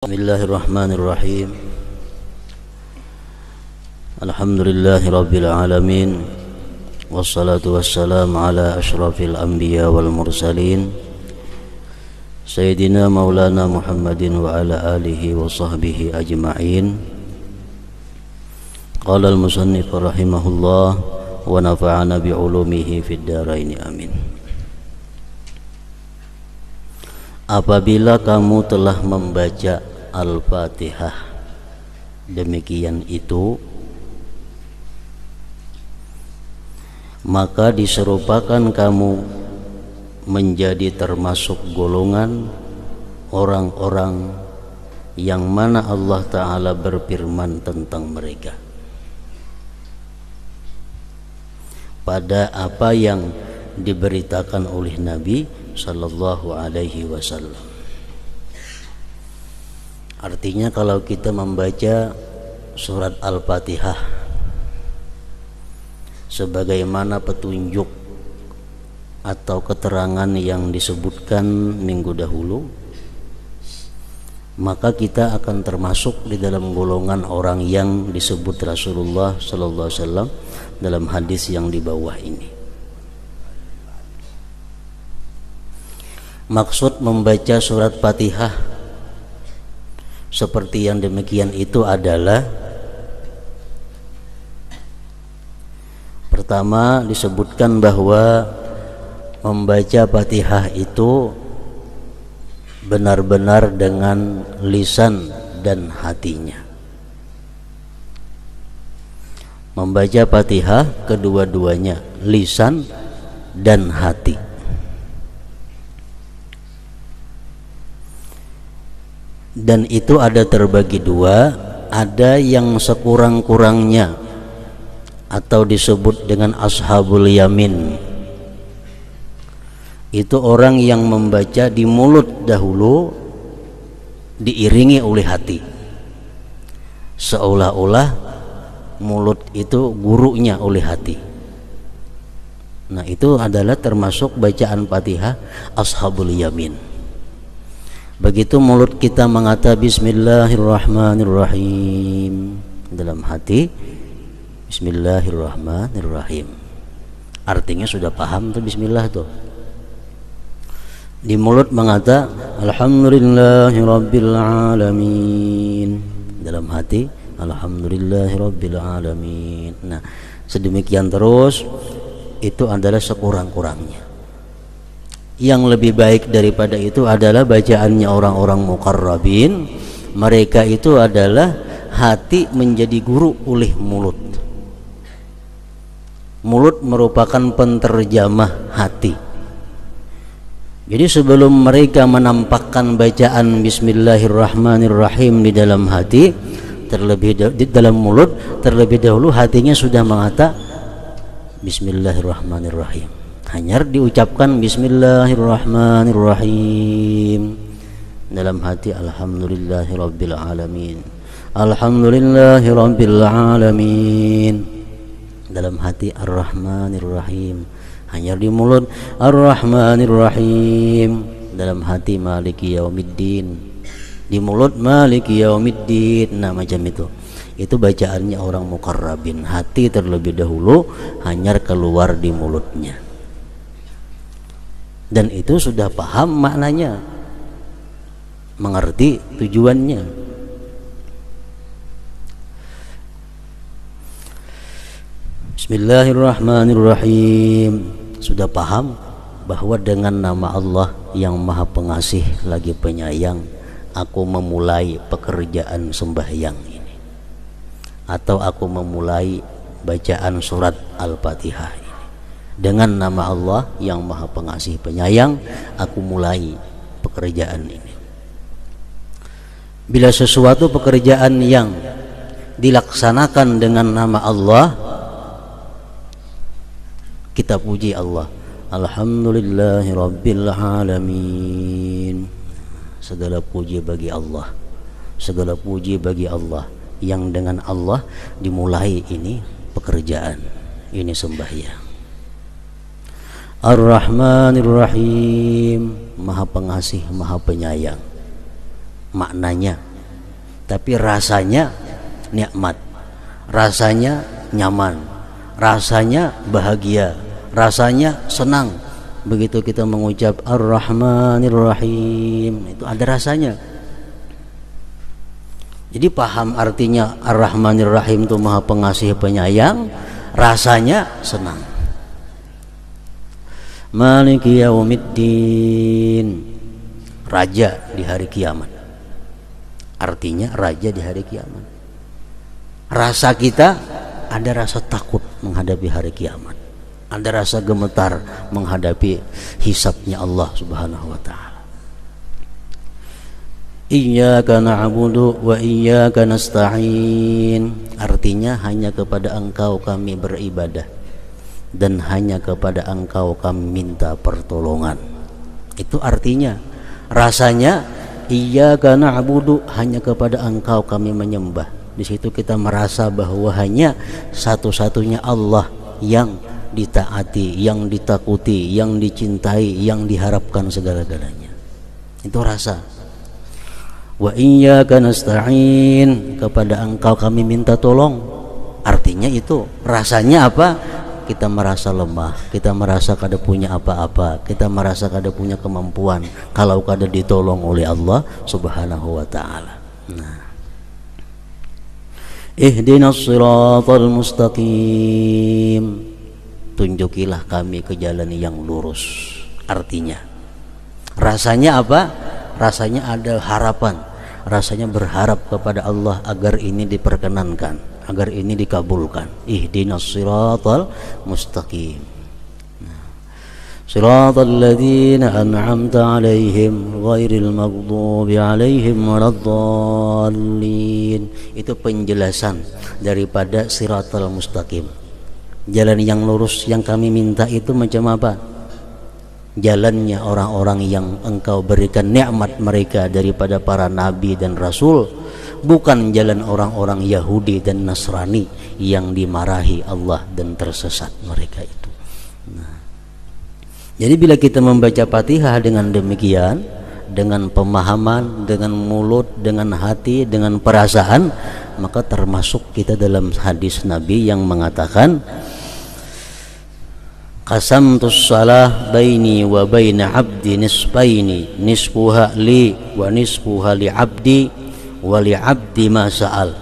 Bismillahirrahmanirrahim. Alhamdulillahi rabbil alamin. Wassalatu wassalamu ala ashrafil anbiya wal mursalin Sayyidina maulana Muhammadin wa ala alihi wa sahbihi ajma'in. Qala al-musannif rahimahullah wa nafa'ana bi'ulumihi fid dharain amin. Apabila kamu telah membaca Al-Fatihah, demikian itu, maka diserupakan kamu menjadi termasuk golongan orang-orang yang mana Allah Ta'ala berfirman tentang mereka pada apa yang diberitakan oleh Nabi Sallallahu Alaihi Wasallam. Artinya kalau kita membaca surat Al-Fatihah sebagaimana petunjuk atau keterangan yang disebutkan minggu dahulu, maka kita akan termasuk di dalam golongan orang yang disebut Rasulullah Sallallahu Alaihi Wasallam dalam hadis yang di bawah ini. Maksud membaca surat Fatihah seperti yang demikian itu adalah, pertama disebutkan bahwa membaca Fatihah itu benar-benar dengan lisan dan hatinya. Membaca Fatihah kedua-duanya, lisan dan hati. Dan itu ada terbagi dua, ada yang sekurang-kurangnya atau disebut dengan ashabul yamin. Itu orang yang membaca di mulut dahulu diiringi oleh hati, seolah-olah mulut itu gurunya oleh hati. Nah, itu adalah termasuk bacaan Fatihah ashabul yamin. Begitu mulut kita mengata Bismillahirrahmanirrahim, dalam hati Bismillahirrahmanirrahim, artinya sudah paham tuh Bismillah tuh. Di mulut mengata Alhamdulillahirabbil alamin, dalam hati Alhamdulillahirabbil alamin. Nah, sedemikian terus, itu adalah sekurang-kurangnya. Yang lebih baik daripada itu adalah bacaannya orang-orang muqarrabin. Mereka itu adalah hati menjadi guru oleh mulut. Mulut merupakan penterjemah hati. Jadi sebelum mereka menampakkan bacaan Bismillahirrahmanirrahim di dalam hati, di dalam mulut, terlebih dahulu hatinya sudah mengata Bismillahirrahmanirrahim. Hanya diucapkan Bismillahirrahmanirrahim, dalam hati Alhamdulillahirabbil alamin, Alhamdulillahirabbil alamin, dalam hati Ar-Rahmanirrahim. Hanya di mulut Ar-Rahmanirrahim, dalam hati Maliki Yaumiddin, di mulut Maliki Yaumiddin. Nah, macam itu. Itu bacaannya orang muqarrabin, hati terlebih dahulu, hanya keluar di mulutnya. Dan itu sudah paham maknanya, mengerti tujuannya. Bismillahirrahmanirrahim, sudah paham bahwa dengan nama Allah yang Maha Pengasih lagi Penyayang, aku memulai pekerjaan sembahyang ini, atau aku memulai bacaan surat Al-Fatihah ini. Dengan nama Allah yang Maha Pengasih Penyayang, aku mulai pekerjaan ini. Bila sesuatu pekerjaan yang dilaksanakan dengan nama Allah, kita puji Allah. Alhamdulillahirabbil alamin. Segala puji bagi Allah. Segala puji bagi Allah, yang dengan Allah dimulai ini pekerjaan, ini sembahyang. Ar-Rahmanir-Rahim, Maha Pengasih, Maha Penyayang. Maknanya tapi rasanya nikmat, rasanya nyaman, rasanya bahagia, rasanya senang. Begitu kita mengucap Ar-Rahmanir Rahim, itu ada rasanya. Jadi paham artinya Ar-Rahmanir Rahim itu Maha Pengasih Penyayang, rasanya senang. Maliki Yaumiddin, raja di hari kiamat. Artinya raja di hari kiamat. Rasa kita ada rasa takut menghadapi hari kiamat, ada rasa gemetar menghadapi hisabnya Allah Subhanahu wa ta'ala. Iyyaka na'budu wa iyyaka nasta'in, artinya hanya kepada Engkau kami beribadah dan hanya kepada Engkau kami minta pertolongan. Itu artinya, rasanya iyyaka na'budu, hanya kepada Engkau kami menyembah. Di situ kita merasa bahwa hanya satu-satunya Allah yang ditaati, yang ditakuti, yang dicintai, yang diharapkan segala-galanya. Itu rasa. Wa iyyaka nasta'in, kepada Engkau kami minta tolong. Artinya itu rasanya apa? Kita merasa lemah, kita merasa kada punya apa-apa, kita merasa kada punya kemampuan kalau kada ditolong oleh Allah Subhanahu wa ta'ala. Nah, ihdinas siratal mustaqim, tunjukilah kami ke jalan yang lurus. Artinya rasanya apa? Rasanya ada harapan, rasanya berharap kepada Allah agar ini diperkenankan, agar ini dikabulkan. Ihdinas siratal mustaqim, siratal ladzina an'amta 'alaihim ghairil maghdubi 'alaihim waladdallin. Itu penjelasan daripada siratal mustaqim. Jalan yang lurus yang kami minta itu macam apa? Jalannya orang-orang yang Engkau berikan nikmat mereka daripada para nabi dan rasul, bukan jalan orang-orang Yahudi dan Nasrani yang dimarahi Allah dan tersesat mereka itu. Nah, jadi bila kita membaca Fatihah dengan demikian, dengan pemahaman, dengan mulut, dengan hati, dengan perasaan, maka termasuk kita dalam hadis Nabi yang mengatakan, qasamtus salah baini wa baina abdi nisfaini, nisfuha li wa nisfuha li abdi wa li abdi ma sa'al.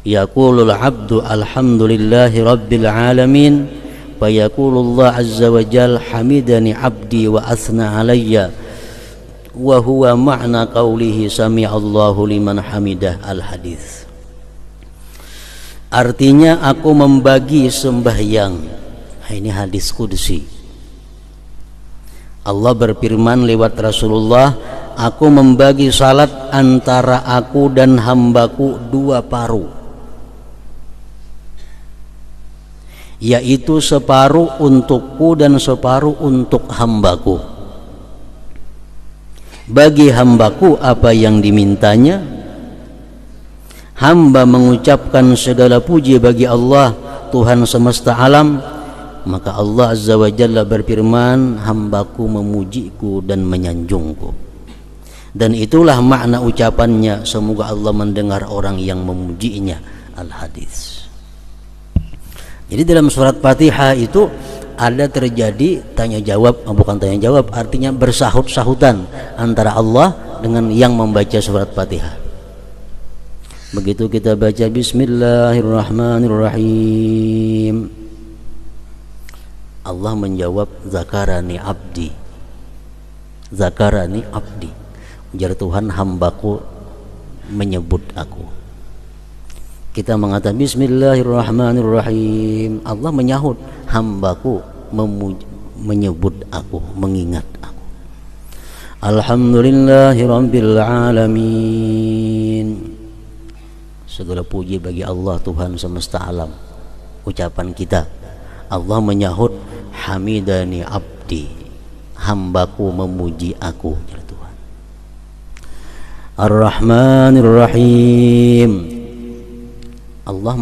Yaqulul abdu alhamdulillahi rabbil alamin, fa yaqulullah azza wa jal hamidani abdi wa athna alayya, wa huwa ma'na qawlihi sami'allahu liman hamidah. Al hadis. Artinya aku membagi sembahyang. Ini hadis qudsi. Allah berfirman lewat Rasulullah, aku membagi salat antara aku dan hambaku dua paruh, yaitu separuh untukku dan separuh untuk hambaku. Bagi hambaku apa yang dimintanya, hamba mengucapkan segala puji bagi Allah Tuhan semesta alam, maka Allah Azza wa Jalla berfirman, hambaku memujiku dan menyanjungku. Dan itulah makna ucapannya, semoga Allah mendengar orang yang memujinya. Al-Hadis. Jadi dalam surat Fatihah itu ada terjadi tanya jawab, bukan tanya jawab, artinya bersahut-sahutan antara Allah dengan yang membaca surat Fatihah. Begitu kita baca Bismillahirrahmanirrahim, Allah menjawab, zakarani abdi, zakarani abdi, ujar Tuhan, hambaku menyebut aku. Kita mengatakan Bismillahirrahmanirrahim, Allah menyahut, hambaku menyebut aku, mengingat aku. Alhamdulillahi rabbil alamin, segala puji bagi Allah Tuhan semesta alam. Ucapan kita, Allah menyahut, hamidani abdi, hambaku memuji aku, ya Tuhan. Ar-Rahmanir Rahim, Allah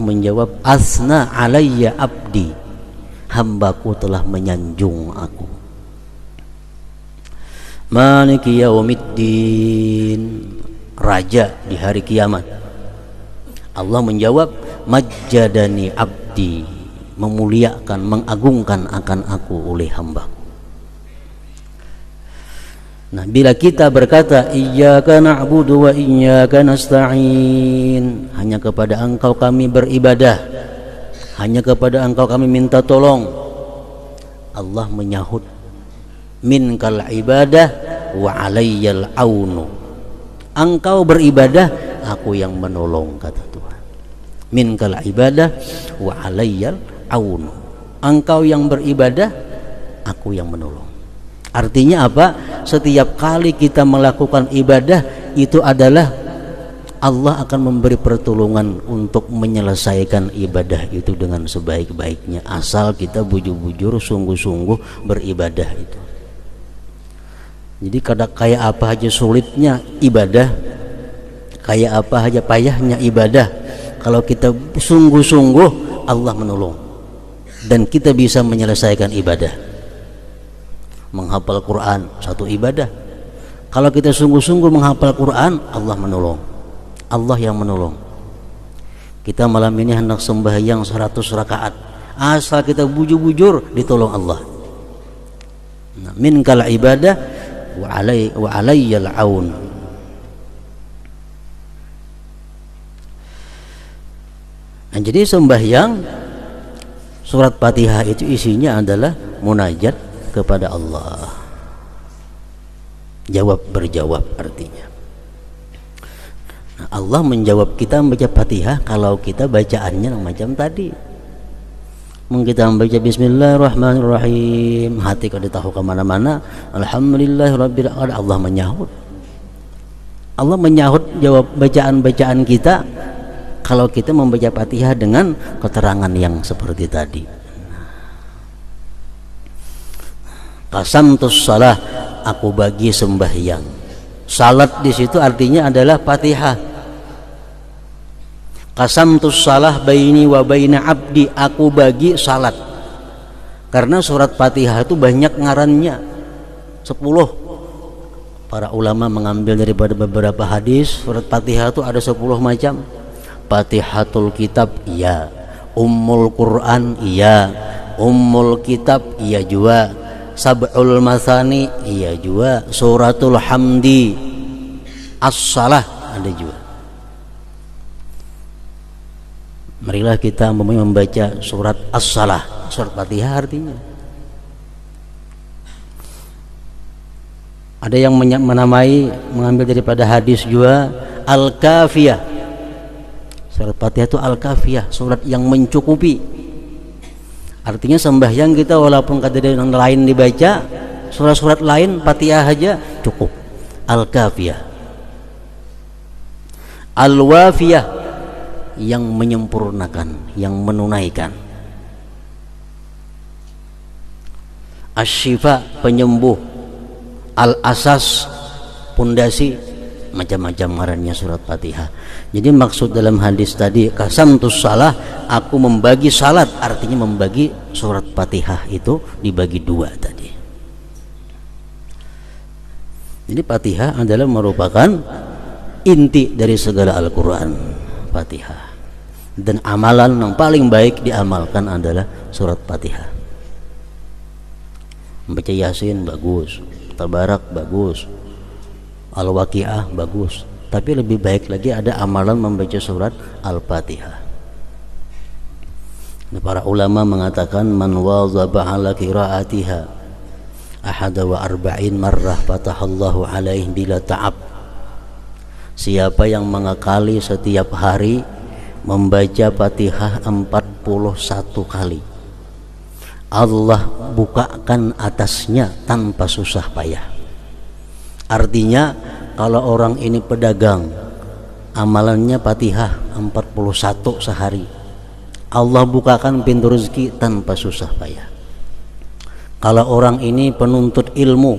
menjawab, asna alayya abdi, hambaku telah menyanjung aku. Maliki Yaumiddin, raja di hari kiamat. Allah menjawab, majjadani abdi, memuliakan, mengagungkan akan aku oleh hamba. Nah, bila kita berkata iyyaka na'budu wa iyyaka nasta'in, hanya kepada Engkau kami beribadah, hanya kepada Engkau kami minta tolong, Allah menyahut, minkal ibadah wa alayyal aunu, Engkau beribadah, aku yang menolong, kata Tuhan. Minkal ibadah wa alayyal aunu, Engkau yang beribadah, aku yang menolong. Artinya apa? Setiap kali kita melakukan ibadah itu adalah Allah akan memberi pertolongan untuk menyelesaikan ibadah itu dengan sebaik-baiknya, asal kita bujur-bujur sungguh-sungguh beribadah itu. Jadi kayak apa aja sulitnya ibadah, kayak apa aja payahnya ibadah, kalau kita sungguh-sungguh Allah menolong dan kita bisa menyelesaikan ibadah. Menghafal Quran satu ibadah, kalau kita sungguh-sungguh menghafal Quran, Allah menolong, Allah yang menolong. Kita malam ini hendak sembahyang 100 rakaat, asal kita bujur-bujur ditolong Allah. Nah, minkal ibadah wa alayyal aun. Nah, jadi sembahyang surat Fatihah itu isinya adalah munajat kepada Allah, jawab berjawab artinya. Nah, Allah menjawab kita membaca Fatihah kalau kita bacaannya macam tadi. Kita membaca Bismillahirrahmanirrahim, hati kalau tahu kemana-mana, Alhamdulillahirabbil alamin, Allah menyahut. Allah menyahut jawab bacaan-bacaan kita kalau kita membaca Fatihah dengan keterangan yang seperti tadi. Qasamtus shalah, aku bagi sembahyang. Salat di situ artinya adalah Fatihah. Qasamtus shalah baini wa baina abdi, aku bagi salat. Karena surat Fatihah itu banyak ngarannya, 10. Para ulama mengambil daripada beberapa hadis, surat Fatihah itu ada 10 macam. Fatihatul kitab iya, Ummul Quran iya, Ummul kitab iya juga, Sab'ul Masani iya juga, Suratul Hamdi, As-Salah ada juga. Marilah kita membaca surat As-Salah, surat Fatihah artinya. Ada yang menamai, mengambil daripada hadis juga Al-Kafiyah. Surat Fatihah itu Al-Kafiyah, surat yang mencukupi. Artinya sembahyang kita walaupun kata yang lain dibaca, surat-surat lain Fatihah aja cukup. Al-Kafiyah. Al-Wafiyah, yang menyempurnakan, yang menunaikan. Asy-Syifa, penyembuh. Al-Asas, pondasi. Macam-macam ngarannya surat Fatihah. Jadi maksud dalam hadis tadi qasamtus shalah, aku membagi salat, artinya membagi surat Fatihah itu dibagi 2 tadi. Jadi Fatihah adalah merupakan inti dari segala Al-Quran, Fatihah. Dan amalan yang paling baik diamalkan adalah surat Fatihah. Membaca Yasin bagus, Tabarak bagus, Al-Waqiah bagus, tapi lebih baik lagi ada amalan membaca surat Al-Fatihah. Para ulama mengatakan man wazaba ala qiraatiha ahada wa arba'in marrah fatahallahu alaihi bila ta'ab. Siapa yang mengakali setiap hari membaca Fatihah 41 kali, Allah bukakan atasnya tanpa susah payah. Artinya kalau orang ini pedagang, amalannya Fatihah 41 sehari, Allah bukakan pintu rezeki tanpa susah payah. Kalau orang ini penuntut ilmu,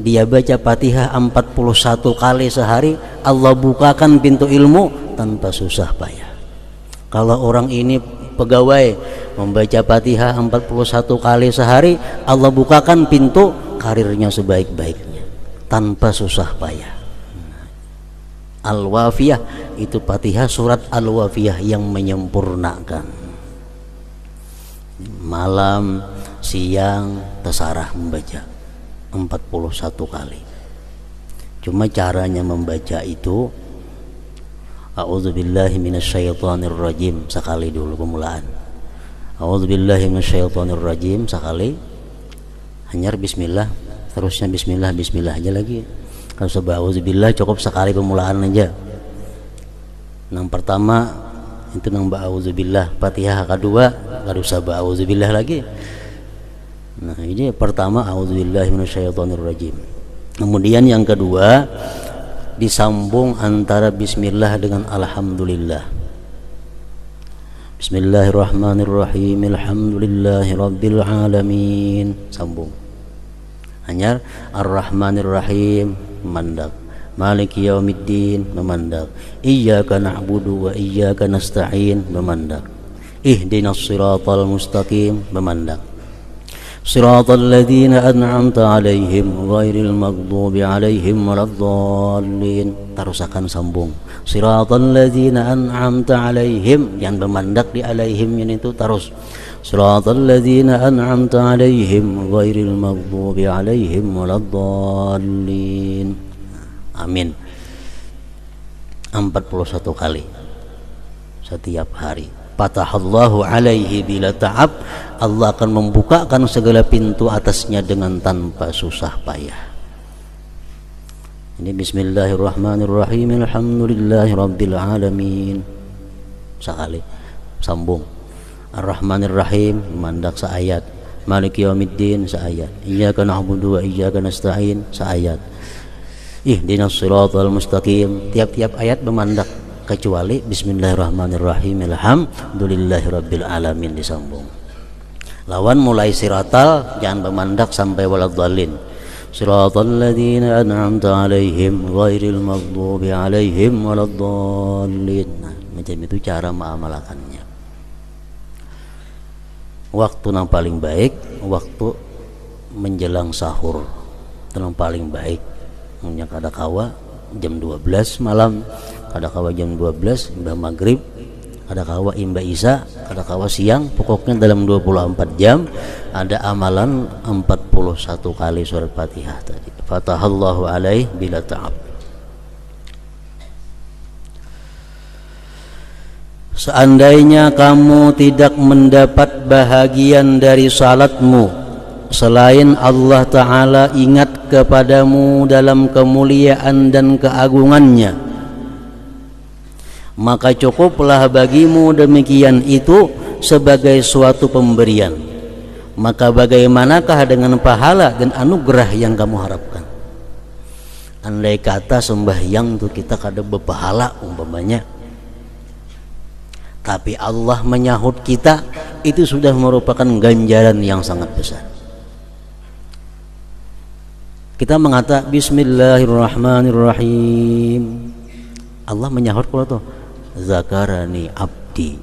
dia baca Fatihah 41 kali sehari, Allah bukakan pintu ilmu tanpa susah payah. Kalau orang ini pegawai, membaca Fatihah 41 kali sehari, Allah bukakan pintu karirnya sebaik-baiknya tanpa susah payah. Al-Wafiyah itu Fatihah surat Al-Wafiyah yang menyempurnakan. Malam, siang, terserah membaca 41 kali. Cuma caranya membaca itu A'udzubillahi minasyaitonirrajim sekali dulu pemulaan. A'udzubillahi minasyaitonirrajim sekali. Hanyar bismillah, terusnya bismillah, bismillah aja lagi. Kalau sebab auzubillah cukup sekali pemulaan aja. Yang pertama itu nang ba'auzubillah, Fatihah kedua enggak usah ba'auzubillah lagi. Nah, ini pertama auzubillahi minasyaitonirrajim. Kemudian yang kedua disambung antara bismillah dengan alhamdulillah. Bismillahirrahmanirrahim. Alhamdulillahirabbil alamin. Sambung. Hanya Ar-Rahmanir-Rahim memandak, Maliki Yaumiddin memandak, Iyyaka na'budu wa iyyaka nasta'in memandak, Ihdinas siratal mustaqim memandak, Siratal ladzina an'amta 'alaihim ghairil maghdubi 'alaihim waladdallin. Terus akan sambung. Siratal ladzina an'amta 'alaihim, yang memandak di alaihim ini itu terus. Siratal ladzina an'amta 'alaihim ghairil maghdubi 'alaihim waladdallin. Amin. 41 kali setiap hari. Fatahallahu alaihi bila ta'ab, Allah akan membukakan segala pintu atasnya dengan tanpa susah payah. Ini bismillahirrahmanirrahim. Alhamdulillahirabbil alamin. Sekali sambung. Ar-Rahmanir-Rahim mandak seayat, Maliki Yaumiddin seayat, Iyyaka na'budu wa iyyaka nasta'in seayat, Ihdinas siratal mustaqim. Tiap-tiap ayat memandak kecuali bismillahirrahmanirrahim alhamdulillahirabbil alamin disambung. Lawan mulai siratal jangan memandak sampai waladdallin. Siratal ladzina an'amta 'alaihim ghairil maghdubi 'alaihim waladdallin. Nah, macam itu cara mengamalkannya. Waktu yang paling baik waktu menjelang sahur. Itu yang paling baik. Yang kada kawa jam 12 malam, kada kawa jam 12 imbah maghrib, kada kawa imbah isya, kada kawa siang. Pokoknya dalam 24 jam ada amalan 41 kali surat Fatihah tadi. Fatahallahu alaih bila ta'ab. Seandainya kamu tidak mendapat bahagian dari salatmu selain Allah Ta'ala ingat kepadamu dalam kemuliaan dan keagungannya, maka cukuplah bagimu demikian itu sebagai suatu pemberian. Maka bagaimanakah dengan pahala dan anugerah yang kamu harapkan? Andai kata sembahyang itu kita kada berpahala umpamanya, tapi Allah menyahut kita, itu sudah merupakan ganjaran yang sangat besar. Kita mengata bismillahirrahmanirrahim, Allah menyahut kalau tuh zakarani abdi,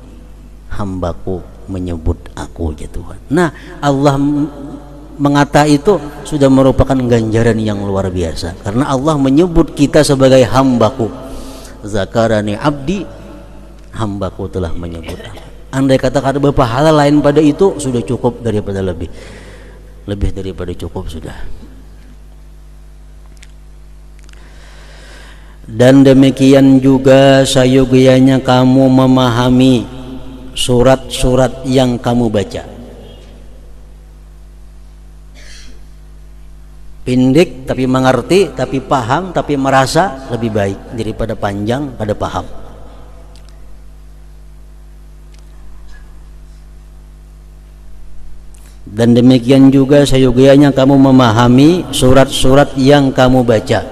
hambaku menyebut aku ya Tuhan. Nah, Allah mengata itu sudah merupakan ganjaran yang luar biasa, karena Allah menyebut kita sebagai hambaku. Zakarani abdi, hambaku telah menyebut aku. Andai kata-kata berpahala lain pada itu sudah cukup daripada lebih daripada cukup sudah. Dan demikian juga sayogyanya kamu memahami surat-surat yang kamu baca. Pendek tapi mengerti, tapi paham, tapi merasa lebih baik daripada panjang pada paham. Dan demikian juga sayogyanya kamu memahami surat-surat yang kamu baca,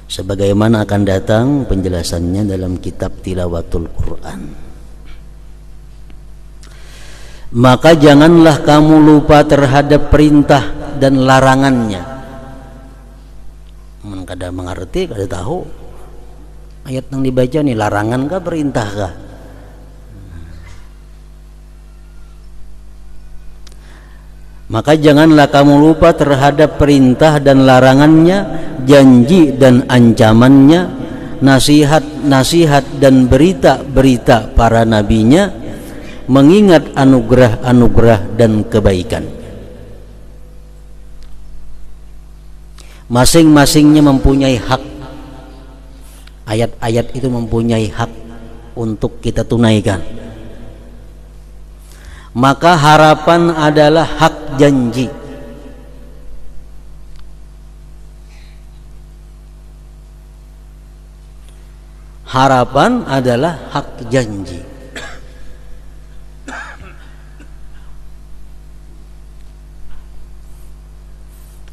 sebagaimana akan datang penjelasannya dalam kitab Tilawatul Quran. Maka janganlah kamu lupa terhadap perintah dan larangannya. Kada mengerti, kada tahu ayat yang dibaca nih larangan kah perintah kah? Maka janganlah kamu lupa terhadap perintah dan larangannya, janji dan ancamannya, nasihat-nasihat dan berita-berita para nabinya, mengingat anugerah-anugerah dan kebaikan. Masing-masingnya mempunyai hak. Ayat-ayat itu mempunyai hak untuk kita tunaikan. Maka harapan adalah hak janji. Harapan adalah hak janji.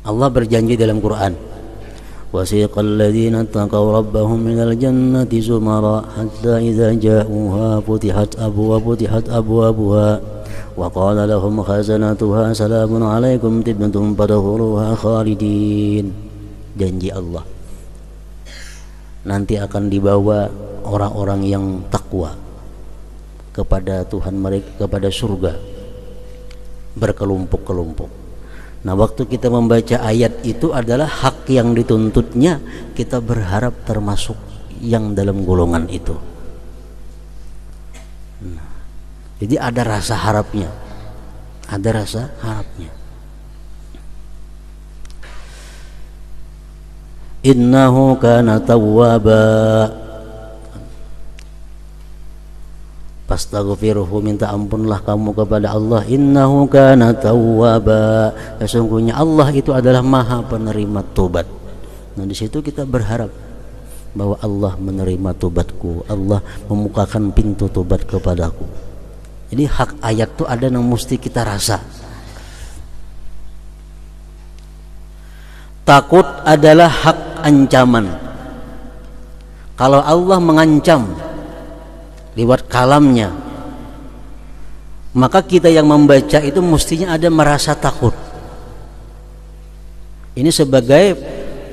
Allah berjanji dalam Quran, wasiqal ladzina taqaw rabbahum minal jannati zumara hatta idza ja'uha futihat abwabuha wa qala lahum khazanatuha salamun alaikum tibtum fadkhuluha khalidin. Janji Allah, nanti akan dibawa orang-orang yang takwa kepada Tuhan mereka, kepada surga berkelompok-kelompok. Nah, waktu kita membaca ayat itu adalah hak yang dituntutnya, kita berharap termasuk yang dalam golongan itu. Nah, jadi ada rasa harapnya, ada rasa harapnya. Innahu kana tawwaba, fastaghfirhu, minta ampunlah kamu kepada Allah. Innahu kana tawwaba, sesungguhnya Allah itu adalah maha penerima tobat. Nah, di situ kita berharap bahwa Allah menerima tobatku, Allah membukakan pintu tobat kepadaku. Jadi hak ayat itu ada yang mesti kita rasa. Takut adalah hak ancaman. Kalau Allah mengancam lewat kalamnya, maka kita yang membaca itu mestinya ada merasa takut. Ini sebagai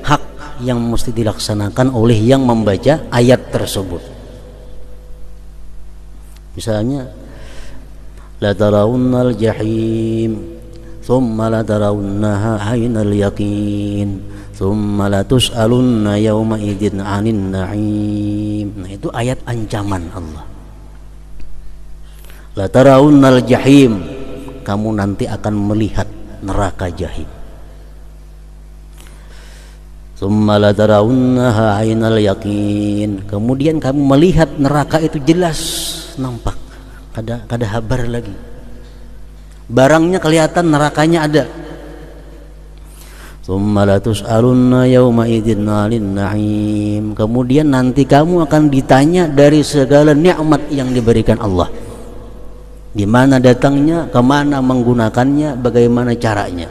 hak yang mesti dilaksanakan oleh yang membaca ayat tersebut. Misalnya, la tarawunnal jahim thumma la tarawunnaha 'ainal yaqin thumma la tus'alunna yawma idzin 'anin na'im. Nah, itu ayat ancaman Allah. La tarawunnal jahim, kamu nanti akan melihat neraka jahim. Tsumma la tarawunnaha 'ainal yaqin, kemudian kamu melihat neraka itu jelas nampak, kada habar lagi. Barangnya kelihatan, nerakanya ada. Tsumma la tus'alunna yawma idzin 'anil na'im, kemudian nanti kamu akan ditanya dari segala nikmat yang diberikan Allah. Di mana datangnya, kemana menggunakannya, bagaimana caranya.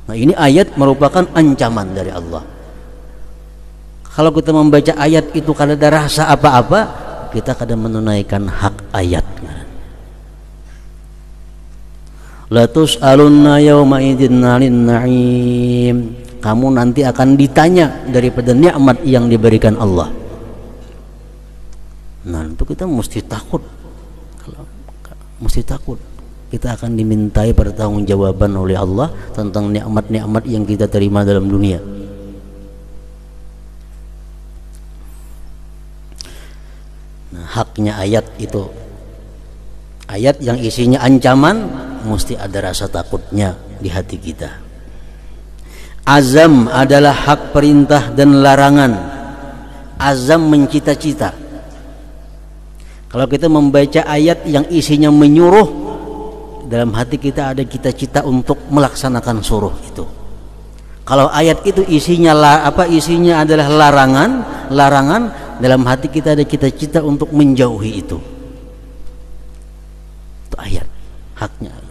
Nah, ini ayat merupakan ancaman dari Allah. Kalau kita membaca ayat itu kada ada rasa apa-apa, kita kada menunaikan hak ayat. La tus'alunna yawma idzin 'anil na'im, kamu nanti akan ditanya daripada nikmat yang diberikan Allah. Nah, itu kita mesti takut. Mesti takut kita akan dimintai pertanggungjawaban oleh Allah tentang nikmat-nikmat yang kita terima dalam dunia. Nah, haknya ayat itu, ayat yang isinya ancaman, mesti ada rasa takutnya di hati kita. Azam adalah hak perintah dan larangan. Azam mencita-cita. Kalau kita membaca ayat yang isinya menyuruh, dalam hati kita ada cita-cita untuk melaksanakan suruh itu. Kalau ayat itu isinya isinya adalah larangan, dalam hati kita ada cita-cita untuk menjauhi itu. Itu ayat, haknya ayat.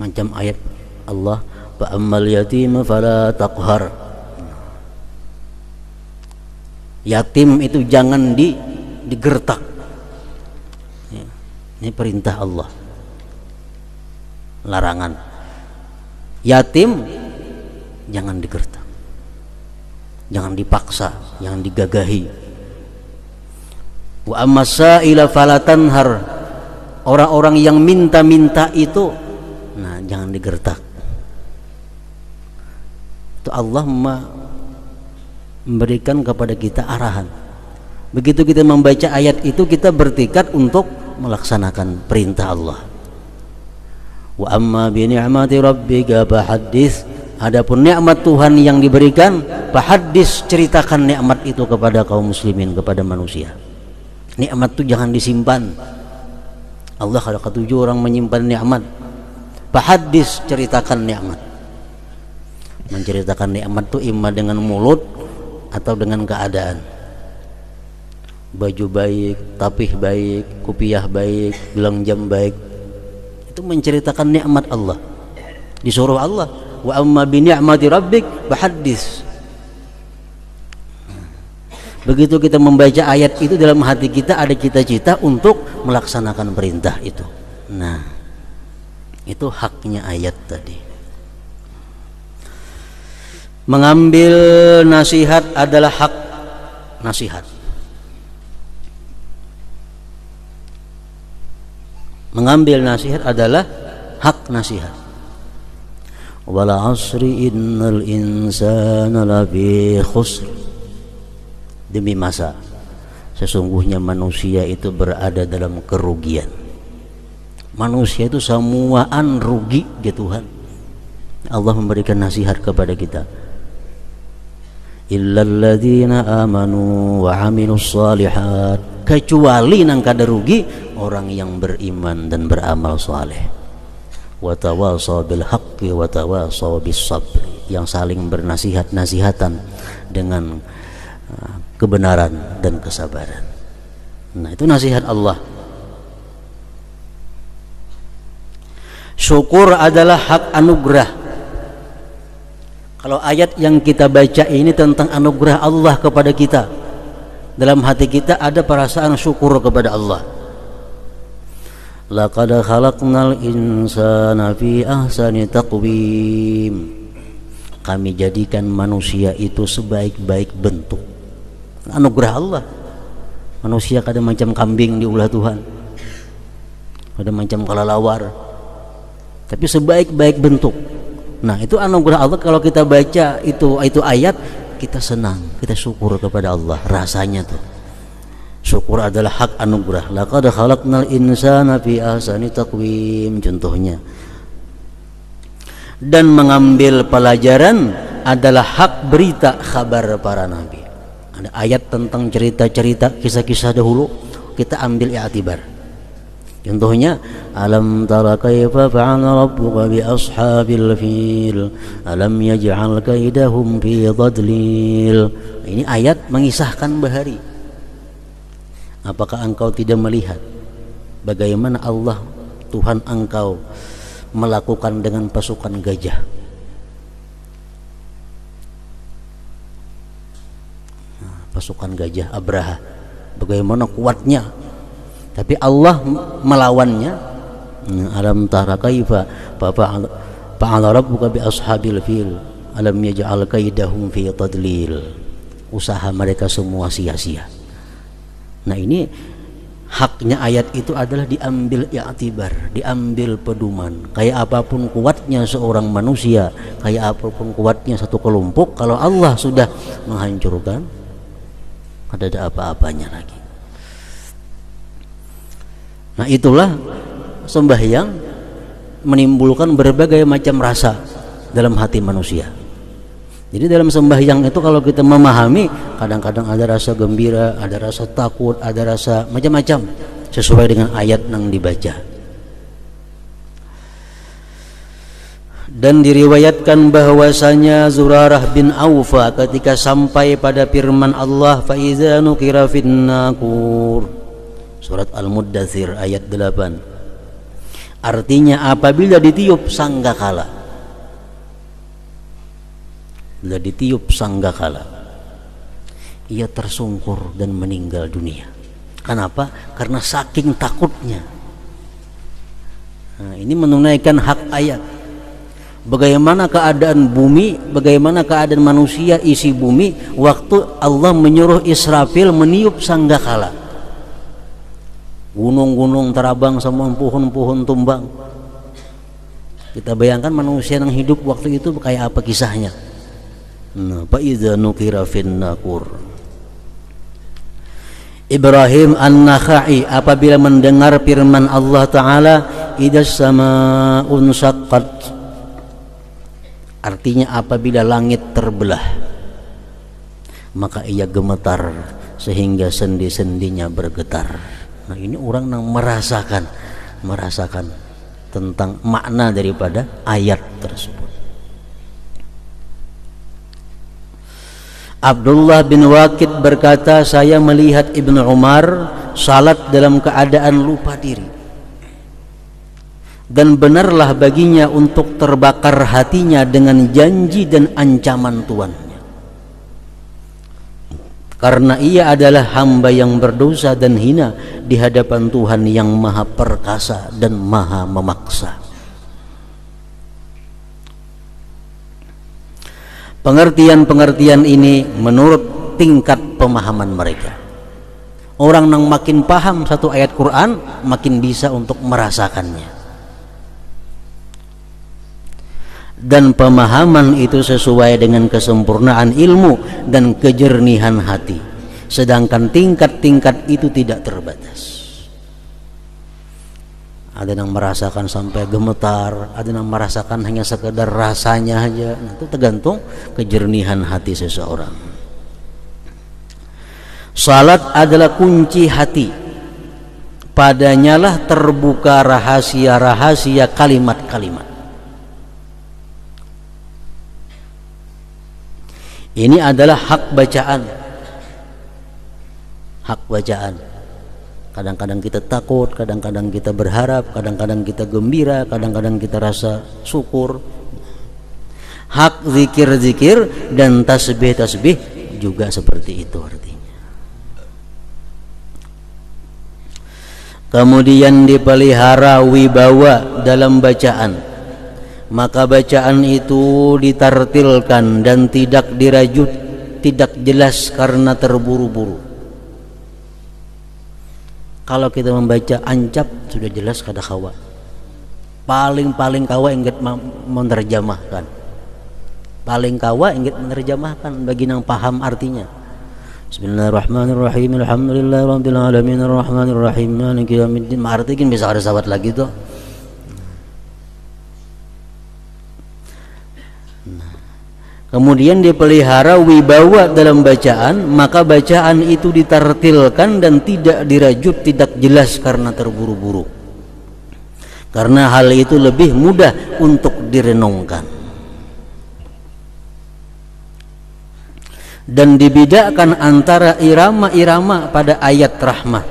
Macam ayat Allah, fa ammal yatima fala taqhar. Yatim itu jangan digertak. Ya, ini perintah Allah, larangan. Yatim jangan digertak. jangan dipaksa, jangan digagahi. Wa ammasaila falatanhar, orang-orang yang minta-minta itu, nah jangan digertak. Itu Allah memberikan kepada kita arahan. Begitu kita membaca ayat itu, kita bertekad untuk melaksanakan perintah Allah. Wa amma bi ni'mati rabbika fahaddits, adapun nikmat Tuhan yang diberikan, fahaddits, ceritakan nikmat itu kepada kaum muslimin, kepada manusia. Nikmat itu jangan disimpan. Allah ada ketujuh orang menyimpan nikmat. Fahaddits, ceritakan nikmat. Menceritakan nikmat itu imma dengan mulut atau dengan keadaan. Baju baik, tapih baik, kupiah baik, gelang jam baik, itu menceritakan nikmat Allah. Disuruh Allah, wa amma bi ni'mati rabbik fahaddits. Begitu kita membaca ayat itu, dalam hati kita ada cita-cita untuk melaksanakan perintah itu. Nah, itu haknya ayat tadi. Mengambil nasihat adalah hak nasihat. Mengambil nasihat adalah hak nasihat. Wal 'asri innal insana lafi khusr, demi masa sesungguhnya manusia itu berada dalam kerugian. Manusia itu semuaan rugi ya Tuhan. Allah memberikan nasihat kepada kita. Illal ladzina amanu wa 'amilus shalihat, kecuali nang kada rugi orang yang beriman dan beramal saleh. Wa tawasaw bil haqqi wa tawasaw bis sabr, yang saling bernasihat-nasihatan dengan kebenaran dan kesabaran. Nah, itu nasihat Allah. Syukur adalah hak anugerah. Kalau ayat yang kita baca ini tentang anugerah Allah kepada kita, dalam hati kita ada perasaan syukur kepada Allah. Laqad khalaqnal insana fi ahsani taqwim, kami jadikan manusia itu sebaik-baik bentuk. Anugerah Allah. Manusia kada macam kambing diulah Tuhan, kada macam kelelawar, tapi sebaik-baik bentuk. Nah, itu anugerah Allah. Kalau kita baca itu ayat, kita senang, kita syukur kepada Allah. Rasanya tuh syukur adalah hak anugerah. Laqad khalaqnal insana fi ahsani taqwim, contohnya. Dan mengambil pelajaran adalah hak berita kabar para nabi. Ada ayat tentang cerita-cerita, kisah-kisah dahulu, kita ambil i'tibar. Contohnya, alam tara kaifa fa'ala rabbuka bi ashabil fil alam yaj'al kaidahum fi dhadlil. Ini ayat mengisahkan bahari. Apakah engkau tidak melihat bagaimana Allah Tuhan engkau melakukan dengan pasukan gajah? Pasukan gajah Abraha, bagaimana kuatnya, tapi Allah melawannya. Alam tara kaifa fa'ala rabbuka bi ashabil fil alam yaj'al kaidahum fi tadlil. Usaha mereka semua sia-sia. Nah, ini haknya ayat itu adalah diambil i'tibar, diambil pedoman. Kayak apapun kuatnya seorang manusia, kayak apapun kuatnya satu kelompok, kalau Allah sudah menghancurkan, ada apa-apanya lagi. Nah, itulah sembahyang menimbulkan berbagai macam rasa dalam hati manusia. Jadi dalam sembahyang itu kalau kita memahami, kadang-kadang ada rasa gembira, ada rasa takut, ada rasa macam-macam sesuai dengan ayat yang dibaca. Dan diriwayatkan bahwasanya Zurarah bin Aufa ketika sampai pada firman Allah, fa iza nukira fin naqur, surat Al-Muddatsir ayat 8. Artinya apabila ditiup sanggakala. Bila ditiup sanggakala, ia tersungkur dan meninggal dunia. Kenapa? Karena saking takutnya. Nah, ini menunaikan hak ayat. Bagaimana keadaan bumi, bagaimana keadaan manusia isi bumi waktu Allah menyuruh Israfil meniup sanggakala. Gunung-gunung terabang, sama pohon-pohon tumbang. Kita bayangkan manusia yang hidup waktu itu kayak apa kisahnya. Nah, fa idza nukira fin naqur. Ibrahim An-Nakhai apabila mendengar firman Allah Ta'ala, idas sama'un syaqqat, artinya apabila langit terbelah, maka ia gemetar sehingga sendi-sendinya bergetar. Nah, ini orang yang merasakan tentang makna daripada ayat tersebut. Abdullah bin Waqid berkata, saya melihat Ibnu Umar salat dalam keadaan lupa diri, dan benarlah baginya untuk terbakar hatinya dengan janji dan ancaman Tuannya, karena ia adalah hamba yang berdosa dan hina di hadapan Tuhan yang maha perkasa dan maha memaksa. Pengertian-pengertian ini menurut tingkat pemahaman mereka. Orang yang makin paham satu ayat Quran makin bisa untuk merasakannya. Dan pemahaman itu sesuai dengan kesempurnaan ilmu dan kejernihan hati. Sedangkan tingkat-tingkat itu tidak terbatas. Ada yang merasakan sampai gemetar, ada yang merasakan hanya sekedar rasanya aja. Nah, itu tergantung kejernihan hati seseorang. Salat adalah kunci hati. Padanyalah terbuka rahasia-rahasia kalimat-kalimat. Ini adalah hak bacaan. Hak bacaan. Kadang-kadang kita takut, kadang-kadang kita berharap, kadang-kadang kita gembira, kadang-kadang kita rasa syukur. Hak zikir-zikir dan tasbih-tasbih juga seperti itu artinya. Kemudian dipelihara wibawa dalam bacaan, maka bacaan itu ditartilkan dan tidak dirajut, tidak jelas karena terburu-buru. Kalau kita membaca ancap sudah jelas kada kawa. Paling kawa ingat menerjemahkan. Paling kawa ingat menerjemahkan bagi yang paham artinya. Bismillahirrahmanirrahim. Alhamdulillahirabbil alamin arrahmanirrahim maliki yaumiddin. Artinya bisa ada sahabat lagi tuh. Kemudian dipelihara wibawa dalam bacaan, maka bacaan itu ditartilkan dan tidak dirajut, tidak jelas karena terburu-buru. Karena hal itu lebih mudah untuk direnungkan. Dan dibedakan antara irama-irama pada ayat rahmah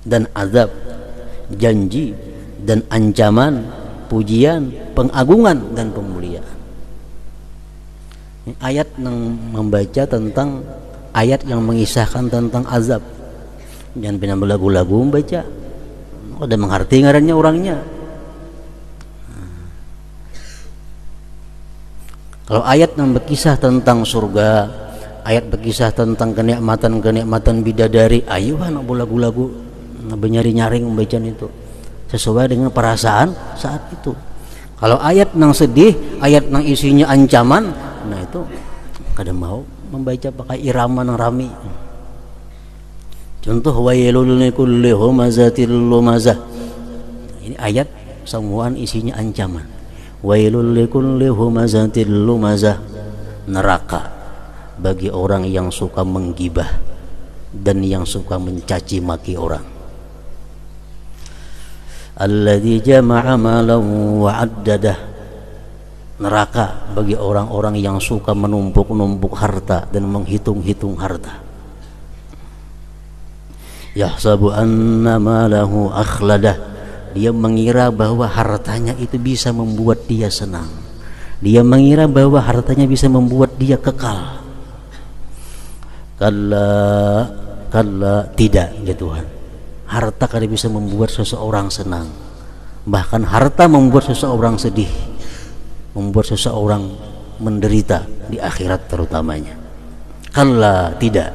dan azab, janji dan ancaman, pujian, pengagungan dan pemuliaan. Ayat yang membaca tentang ayat yang mengisahkan tentang azab. Jangan pernah belagu-lagu membaca. Udah mengerti ngarannya orangnya. Kalau ayat yang berkisah tentang surga, ayat berkisah tentang kenikmatan-kenikmatan bidadari, ayo anak belagu-lagu nyari-nyaring membacaan itu sesuai dengan perasaan saat itu. Kalau ayat yang sedih, ayat yang isinya ancaman, nah itu kadang mau membaca pakai irama yang rami. Contoh wailul likulli humazatil lumazah. Ini ayat semua isinya ancaman. Wailul likulli humazatil lumazah, neraka bagi orang yang suka menggibah dan yang suka mencaci maki orang. Alladzi jama'a malan wa 'addadah, neraka bagi orang-orang yang suka menumpuk-numpuk harta dan menghitung-hitung harta. Yahsabu anna malahu akhladah, dia mengira bahwa hartanya itu bisa membuat dia senang. Dia mengira bahwa hartanya bisa membuat dia kekal. Kalla tidak ya Tuhan. Harta kada bisa membuat seseorang senang. Bahkan harta membuat seseorang sedih, membuat seseorang menderita di akhirat terutamanya. Kalla, tidak.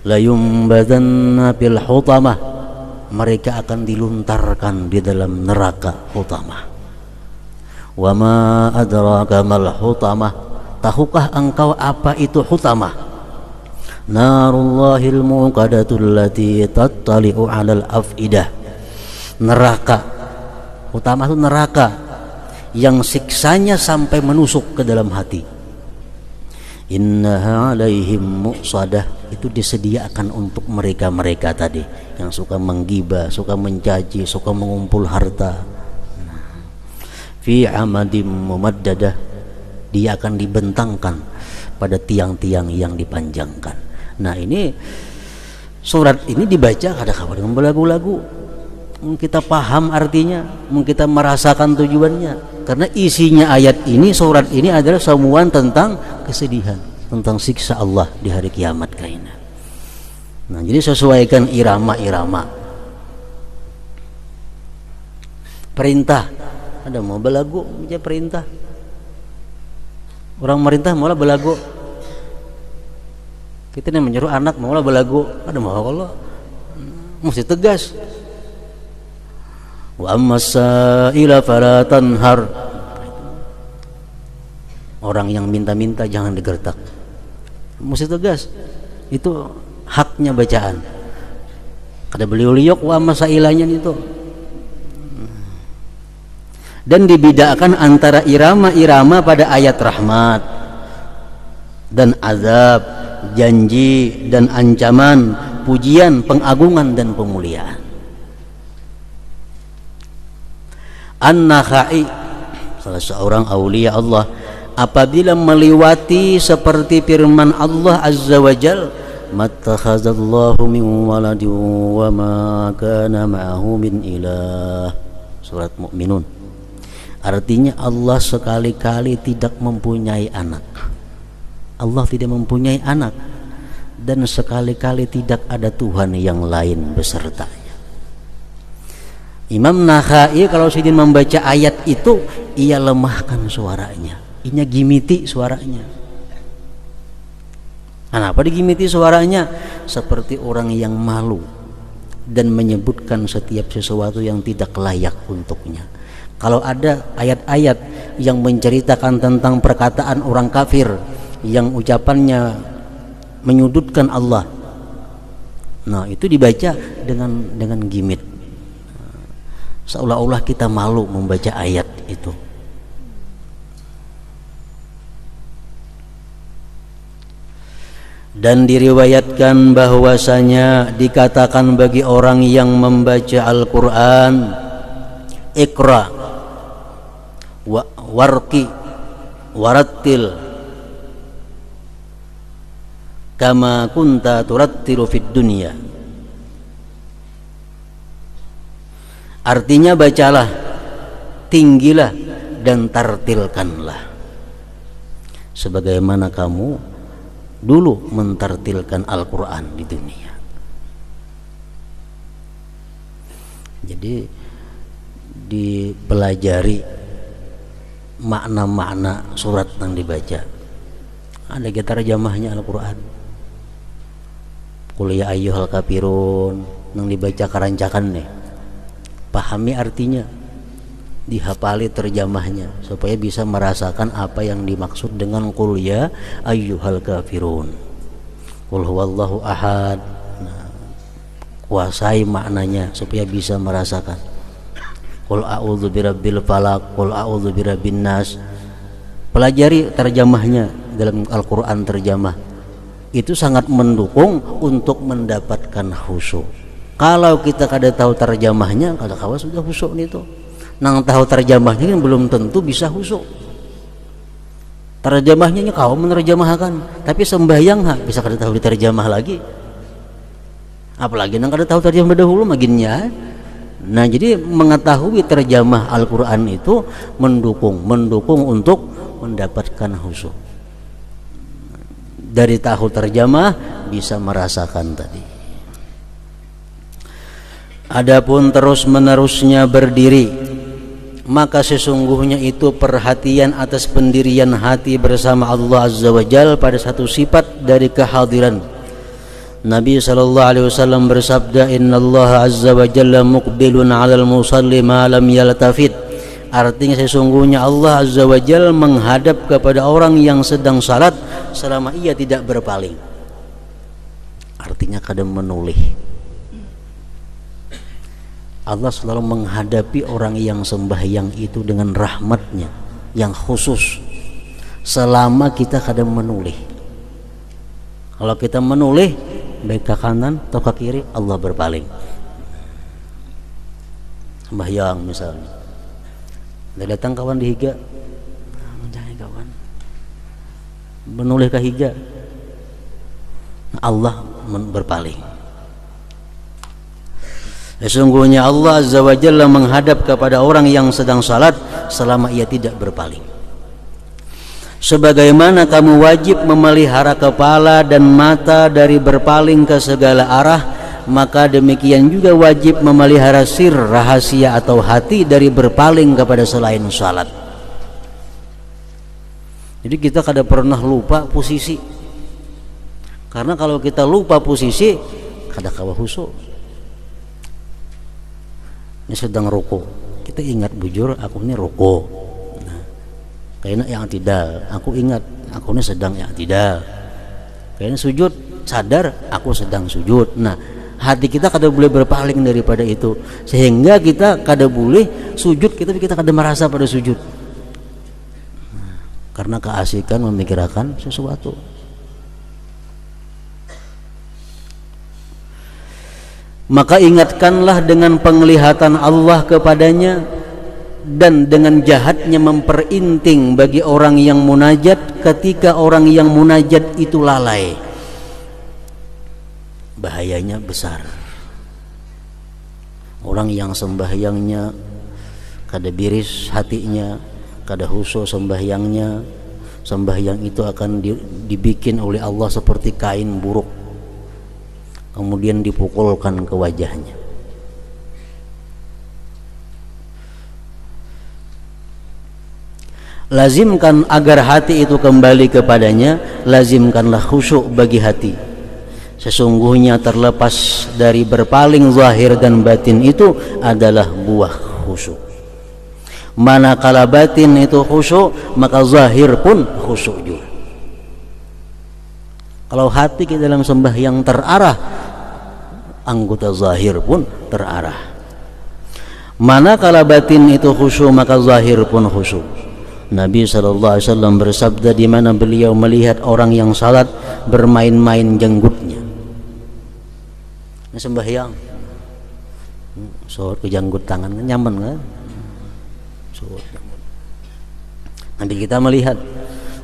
La yumbadanna fil hutamah, mereka akan diluntarkan di dalam neraka hutamah. Wa ma adraka mal hutamah, tahukah engkau apa itu hutamah? Narullahil muqadatul lati tattali'u 'alal afidah. Neraka hutamah itu neraka yang siksanya sampai menusuk ke dalam hati. Innaha 'alaihim muqsadah, itu disediakan untuk mereka-mereka tadi yang suka menggibah, suka mencaci, suka mengumpul harta. Fi amadim mumaddadah, dia akan dibentangkan pada tiang-tiang yang dipanjangkan. Nah, ini surat ini dibaca kadang-kadang dengan belagu-lagu. Kita paham artinya, kita merasakan tujuannya, karena isinya ayat ini, surat ini adalah semuanya tentang kesedihan, tentang siksa Allah di hari kiamat kaina. Nah, jadi sesuaikan irama-irama. Perintah, ada mau belagu baca perintah. Orang merintah malah belagu. Kita yang menyuruh anak malah belagu. Ada mau kalau mesti tegas. Wa ammasaila fala tanhar, orang yang minta-minta jangan digertak, mesti tegas. Itu haknya bacaan. Kada beliau liok wa ammasailanya itu. Dan dibedakan antara irama-irama pada ayat rahmat dan azab, janji dan ancaman, pujian, pengagungan dan pemuliaan. An-Nakhai, salah seorang aulia Allah, apabila melewati seperti firman Allah Azza wa Jal, mattakhazallahu min waladin wa ma kana ma'ahu min ilah, surat Mu'minun. Artinya Allah sekali-kali tidak mempunyai anak. Allah tidak mempunyai anak, dan sekali-kali tidak ada Tuhan yang lain besertanya. Imam Nakhai kalau sedang membaca ayat itu, ia lemahkan suaranya, ia gimiti suaranya. Kenapa digimiti suaranya? Seperti orang yang malu dan menyebutkan setiap sesuatu yang tidak layak untuknya. Kalau ada ayat-ayat yang menceritakan tentang perkataan orang kafir yang ucapannya menyudutkan Allah, nah itu dibaca dengan gimit, seolah-olah kita malu membaca ayat itu. Dan diriwayatkan bahwasanya dikatakan bagi orang yang membaca Al-Quran, Iqra warqi warattil kama kunta turattilu fid dunya. Artinya bacalah, tinggilah dan tartilkanlah sebagaimana kamu dulu mentartilkan Al-Quran di dunia. Jadi dipelajari makna-makna surat yang dibaca. Ada kita terjemahnya Al-Quran, Qul ya ayyuhal kafirun yang dibaca karancakan nih, pahami artinya, dihafali terjemahnya supaya bisa merasakan apa yang dimaksud dengan qul ya ayyuhal kafirun, qul huwallahu ahad. Nah, kuasai maknanya supaya bisa merasakan. Qul a'udzu birabbil falaq, qul a'udzu birabbin nas. Pelajari terjemahnya dalam Al-Qur'an terjemah. Itu sangat mendukung untuk mendapatkan khusyuk. Kalau kita kada tahu terjemahnya, kada kawa sudah khusyuk itu. Nang tahu terjemahnya kan belum tentu bisa khusyuk. Terjemahnya kau menerjemahkan, tapi sembahyang bisa kada tahu diterjemah lagi. Apalagi nang kada tahu terjemah dahulu maginnya. Nah, jadi mengetahui terjemah Al-Qur'an itu mendukung untuk mendapatkan khusyuk. Dari tahu terjemah bisa merasakan tadi. Adapun terus-menerusnya berdiri, maka sesungguhnya itu perhatian atas pendirian hati bersama Allah Azza wa Jalla pada satu sifat dari kehadiran. Nabi SAW bersabda, Innallaha Azza wa Jalla muqbilun 'alal musalli ma lam yaltafit. Artinya sesungguhnya Allah Azza wa Jalla menghadap kepada orang yang sedang salat selama ia tidak berpaling. Artinya kadang menoleh. Allah selalu menghadapi orang yang sembahyang itu dengan rahmatnya yang khusus selama kita kadang menoleh. Kalau kita menoleh baik ke kanan atau ke kiri, Allah berpaling. Sembahyang misalnya, ada datang kawan di higa, jangan kawan menoleh ke higa, Allah berpaling. Sesungguhnya Allah Azza wa Jalla menghadap kepada orang yang sedang salat selama ia tidak berpaling. Sebagaimana kamu wajib memelihara kepala dan mata dari berpaling ke segala arah, maka demikian juga wajib memelihara sir, rahasia atau hati dari berpaling kepada selain salat. Jadi kita kadang pernah lupa posisi. Karena kalau kita lupa posisi, kadang kawa khusyuk. Ini sedang ruku, kita ingat bujur aku ini ruku. Nah, kayaknya yang tidak, aku ingat aku ini sedang yang tidak. Kayaknya sujud, sadar aku sedang sujud. Nah, hati kita kada boleh berpaling daripada itu, sehingga kita kada boleh sujud kita kada merasa pada sujud. Nah, karena keasikan memikirkan sesuatu. Maka ingatkanlah dengan penglihatan Allah kepadanya dan dengan jahatnya memperinting bagi orang yang munajat ketika orang yang munajat itu lalai. Bahayanya besar. Orang yang sembahyangnya kada biris hatinya, kada khusyuk sembahyangnya, sembahyang itu akan dibikin oleh Allah seperti kain buruk, kemudian dipukulkan ke wajahnya. Lazimkan agar hati itu kembali kepadanya, lazimkanlah khusyuk bagi hati. Sesungguhnya terlepas dari berpaling zahir dan batin itu adalah buah khusyuk. Manakala batin itu khusyuk, maka zahir pun khusyuk juga. Kalau hati kita dalam sembahyang terarah, anggota zahir pun terarah. Manakala batin itu khusyuk, maka zahir pun khusyuk. Nabi SAW bersabda di mana beliau melihat orang yang salat bermain-main jenggotnya. Ini sembahyang, ke janggut tangan kan nyaman kan? Nanti kita melihat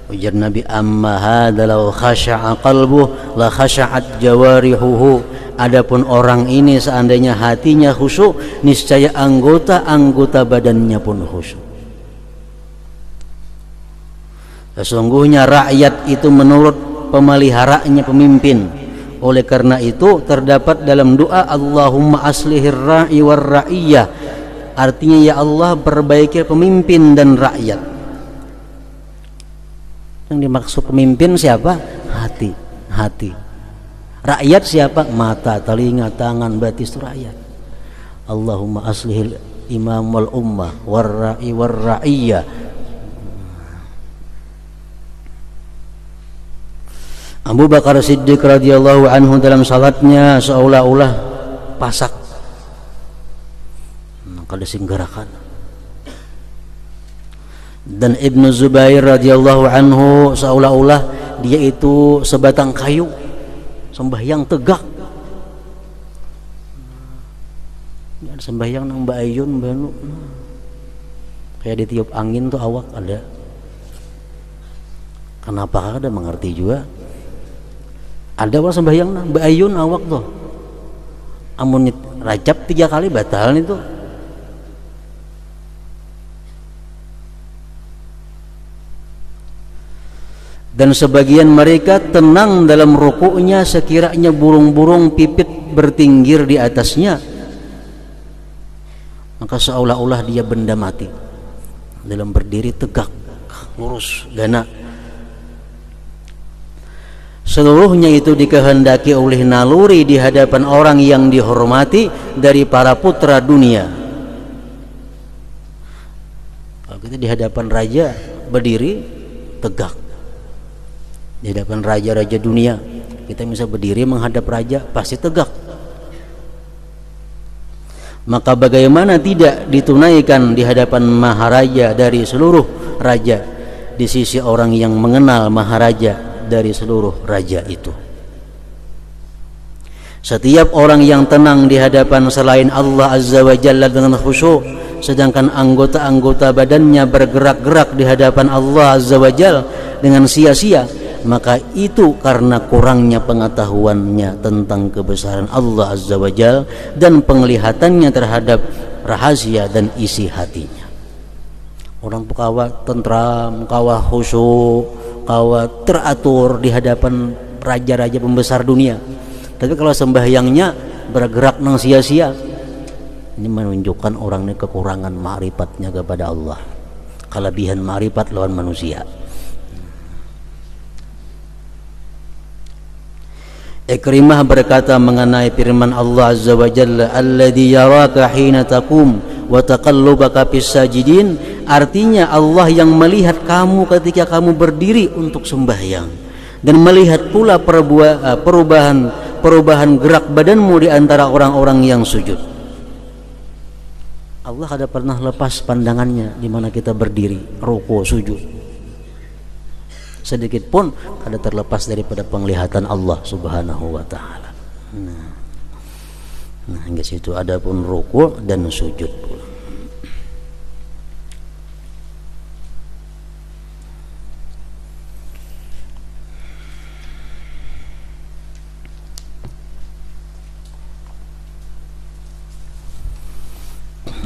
ujar Nabi, amma hadza law khasha'a qalbuhu la khasha'at jawarihuhu. Adapun orang ini seandainya hatinya khusyuk, niscaya anggota-anggota badannya pun khusyuk. Sesungguhnya rakyat itu menurut pemeliharaannya pemimpin. Oleh karena itu terdapat dalam doa Allahumma aslihir ra'i war ra'iyah. Artinya ya Allah perbaiki pemimpin dan rakyat. Yang dimaksud pemimpin siapa? Hati. Rakyat siapa? Mata, telinga, tangan, batis itu rakyat. Allahumma aslihil imam wal ummah war ra'i war ra'iyah. Abu Bakar Siddiq radhiyallahu anhu dalam salatnya seolah-olah pasak, kada singgarakan. Dan Ibnu Zubair radhiyallahu anhu seolah-olah dia itu sebatang kayu, sembahyang tegak. Sembahyang nang Mbak Ayun banu kayak ditiup angin tuh awak ada. Kenapa kada mengerti juga? Ada orang sembahyang nang Mbak Ayun awak tuh. Amun rajab 3 kali batal itu. Dan sebagian mereka tenang dalam rukuknya sekiranya burung-burung pipit bertinggir di atasnya. maka seolah-olah dia benda mati. Dalam berdiri tegak, lurus, gana. Seluruhnya itu dikehendaki oleh naluri di hadapan orang yang dihormati dari para putra dunia. Kalau kita di hadapan raja berdiri tegak, di hadapan raja-raja dunia kita bisa berdiri menghadap raja pasti tegak. Maka bagaimana tidak ditunaikan di hadapan maharaja dari seluruh raja, di sisi orang yang mengenal maharaja dari seluruh raja itu. Setiap orang yang tenang di hadapan selain Allah Azza wa Jalla dengan khusyuk, sedangkan anggota-anggota badannya bergerak-gerak di hadapan Allah Azza wa Jalla dengan sia-sia, maka itu karena kurangnya pengetahuannya tentang kebesaran Allah Azza wa Jalla dan penglihatannya terhadap rahasia dan isi hatinya. Orang kawa tentram, kawa khusyuk, kawa teratur di hadapan raja-raja pembesar dunia. Tapi kalau sembahyangnya bergerak nang sia-sia, ini menunjukkan orang ini kekurangan ma'rifatnya kepada Allah, kelebihan ma'rifat lawan manusia. Ikrimah berkata mengenai firman Allah Azza wa Jalla, alladzi yaraka hina taqum wa taqallubaka fis sajidin, artinya Allah yang melihat kamu ketika kamu berdiri untuk sembahyang dan melihat pula perubahan gerak badanmu di antara orang-orang yang sujud. Allah kada pernah lepas pandangannya di mana kita berdiri, ruku, sujud. Sedikit pun kada terlepas daripada penglihatan Allah Subhanahu wa taala. Nah, hingga situ ada pun ruku dan sujud pula.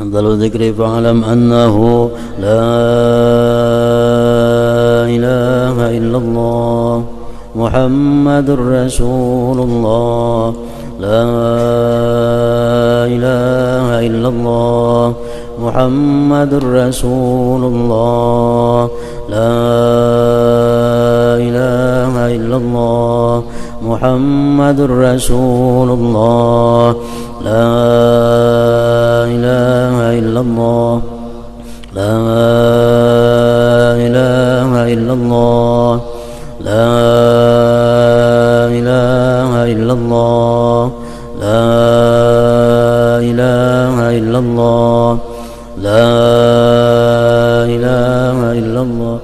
Afdalul dzikri fa'lam annahu la ilaha illallah Muhammadur Rasulullah, la ilaha illallah Muhammadur Rasulullah, la ilaha illallah Muhammadur Rasulullah, la ilaha illallah, la ilaha illallah, la ilaha illallah, la ilaha illallah, la ilaha illallah.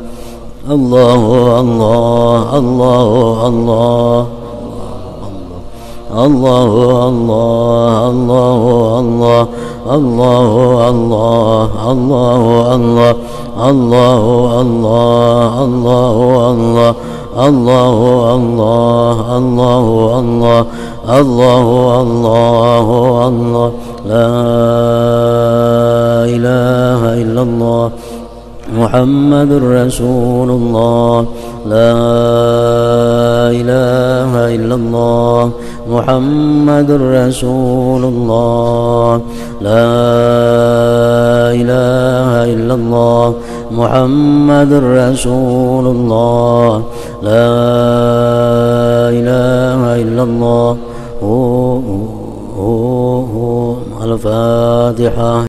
Allahu Allah, Allahu Allah, Allahu Allah, Allahu Allah, Allahu Allah, Allahu Allah, Allahu Allah, Allahu Allah, Allahu Allah, Allahu Allah, Allahu Allah, la ilaha illallah Muhammadur Rasulullah, la ilaha illallah Muhammadur Rasulullah, la ilaha illallah Muhammadur Rasulullah, la ilaha illallah. Al-Fatihah.